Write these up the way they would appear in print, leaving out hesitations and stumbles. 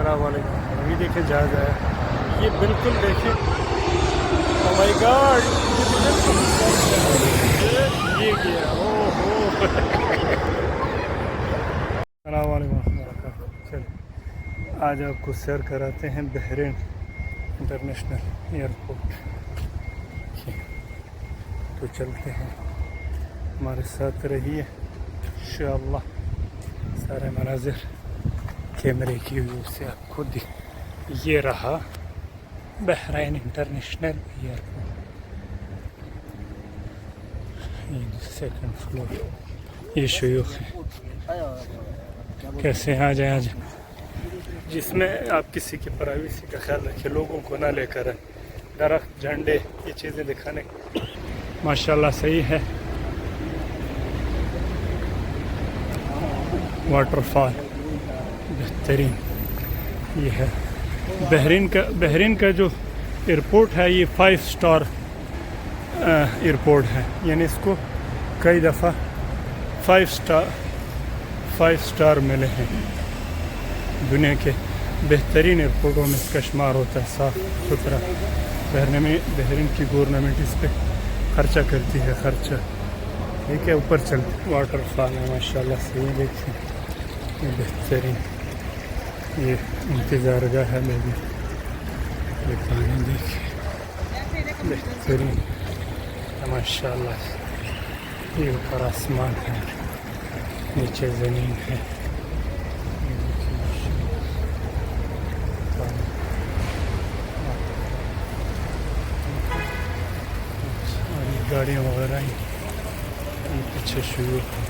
السلام علیکم. ابھی دیکھیں جہاز آیا. یہ بالکل دیکھیں. او مائی گاڈ. یہ گیا. او ہو. السلام علیکم ورحمۃ اللہ وبرکاتہ. چلیں آج آپ کو سیر کراتے ہیں بحرین انٹرنیشنل ایئرپورٹ. تو چلتے ہیں, ہمارے ساتھ رہیے انشاءاللہ. سارے مناظر کیمرے کی ویو سے آپ کو یہ رہا Bahrain international airport. Second floor. یہ شیوخ ہے. کیسے ہیں؟ آ جائیں آ جائیں. جس میں آپ کسی کی پرائیویسی کا خیال رکھیں, لوگوں کو نہ لے کر آئیں. درخت, جھنڈے, یہ چیزیں دکھانے ماشاءاللہ صحیح ہے. واٹر فال بہترین. یہ ہے بحرین کا جو ایئرپورٹ ہے, یہ 5 اسٹار ایئرپورٹ ہے. یعنی اس کو کئی دفعہ 5 اسٹار ملے ہیں. دنیا کے بہترین ایئرپورٹوں میں اس کا شمار ہوتا ہے. صاف ستھرا. بحرین کی گورنمنٹ اس پہ خرچہ کرتی ہے. خرچہ ٹھیک ہے. اوپر چلتے. واٹر فال ہے ماشاءاللہ صحیح. دیکھیں یہ بہترین. یہ انتظار گاہ ہے. میں بھی یہ پانی دیکھیں بہترین ماشاءاللہ. یہ اوپر آسمان ہے, نیچے زمین ہے. گاڑیاں وغیرہ یہ پیچھے شروع ہے.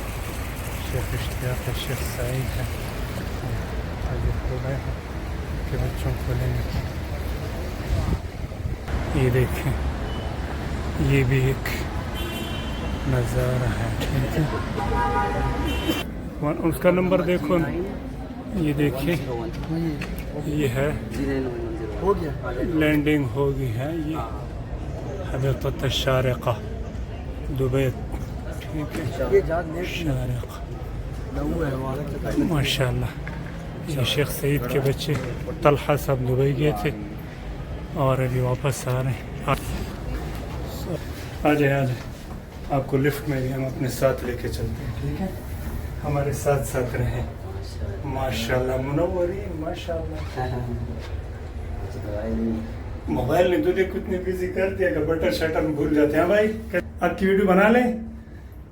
شیخ اشتیاق ہے, شیخ سعید ہے. آگے کھول رہے ہیں کہ بچوں کو لینے کی. یہ دیکھیں یہ بھی ایک نظارہ ہے. ٹھیک ہے. اس کا نمبر دیکھو. یہ دیکھیں یہ ہے لینڈنگ ہوگی ہے. یہ حدیقۃ الشارقہ دبئی. ٹھیک ہے. شارقہ ماشاءاللہ. یہ شیخ سعید کے بچے طلحہ صاحب دبئی گئے تھے اور ابھی واپس آ رہے ہیں. آ جائیں آ جائیں. آپ کو لفٹ میں بھی ہم اپنے ساتھ لے کے چلتے ہیں. ٹھیک ہے. ہمارے ساتھ ساتھ رہیں. ماشاءاللہ منورین ماشاءاللہ. موبائل نے تجھے کتنی بزی کر دیا کہ بٹن شٹر بھول جاتے ہیں. بھائی آپ کی ویڈیو بنا لیں.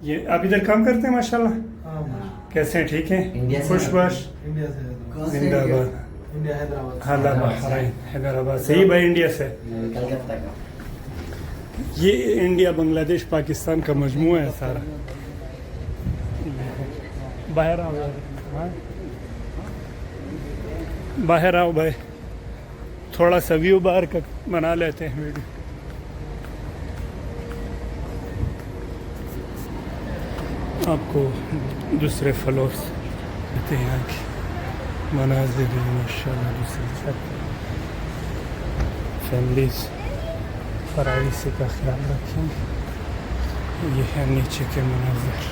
یہ آپ ادھر کام کرتے ہیں ماشاءاللہ. کیسے ہیں؟ ٹھیک ہیں. خوش باش. زندہ باد. حالا بحرین حیدرآباد. صحیح بھائی انڈیا سے. یہ انڈیا بنگلہ دیش پاکستان کا مجموعہ ہے سارا. باہر آؤ باہر آؤ بھائی. تھوڑا سا ویو باہر کا بنا لیتے ہیں ویڈیو. آپ کو دوسرے فلورس دیتے ہیں. یہاں کی مناظر بھی ماشاءاللہ. دوسری فیملیز پرائیویسی کا خیال رکھیں. یہ ہے نیچے کے مناظر.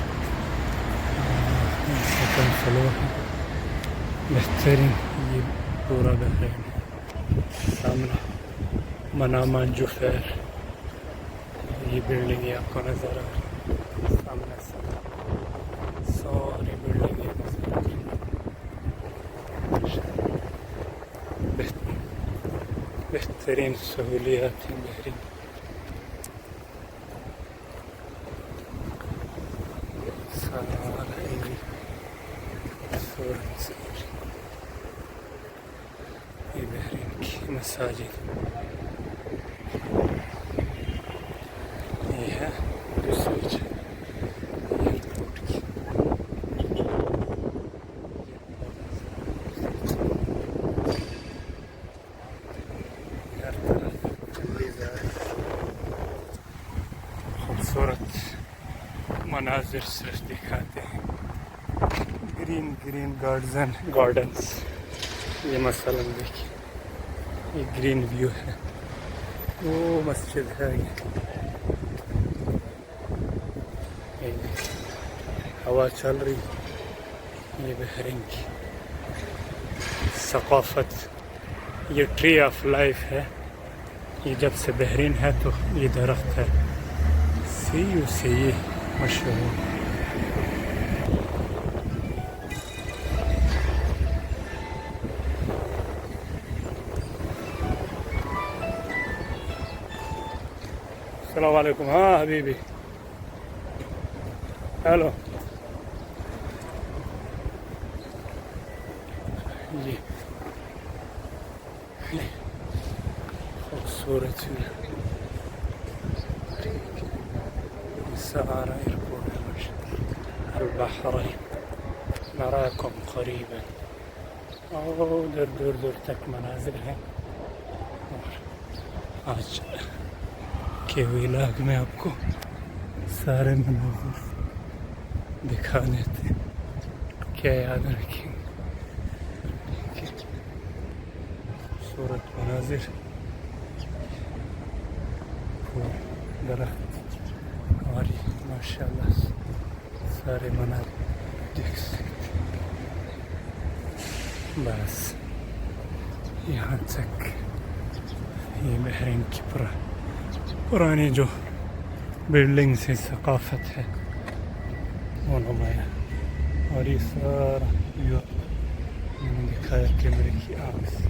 سیکنڈ فلور ہے بہترین. یہ پورا بحرین ہے. سامنے منامہ جفیر. یہ بلڈنگ یہ آپ کو نظر آ رہی ہے سامنے سے. ساری بلڈنگ یہ نظر آ رہی ہے. بہترین سہولیات ہیں بحرین. یہ بحرین کی مساجد. یہ ہے دوسری جگہ ایئرپورٹ کی. ہر طرف خوبصورت مناظر صرف دکھاتے ہیں. Green gardens. یہ مثلا دیکھیے یہ گرین ویو ہے. وہ مسجد ہے. یہ ہوا چل رہی. یہ بحرین کی ثقافت. یہ ٹری آف لائف ہے. یہ جب سے بحرین ہے تو یہ درخت ہے. سیو سے یہ مشہور. السلام علیکم. ہاں حبیبی. ہیلو. جی خوبصورت سعارة إيربورت البحرين. نراكم قريبا. أوه دور دور دور تک مناظر ہیں. اور آج کے ولاگ میں آپ کو سارے مناظر دکھا دیتے ہیں. کیا یاد رکھیں گے. خوبصورت مناظر. درخت اور ماشاء اللہ سارے مناظر دیکھ سکتے. بس یہاں تک یہ بحرین کی پرانی جو بلڈنگ سے ثقافت ہے وہ نمایاں. اور یہ سارا جو میں نے دکھایا کیمرے کی آنکھ سے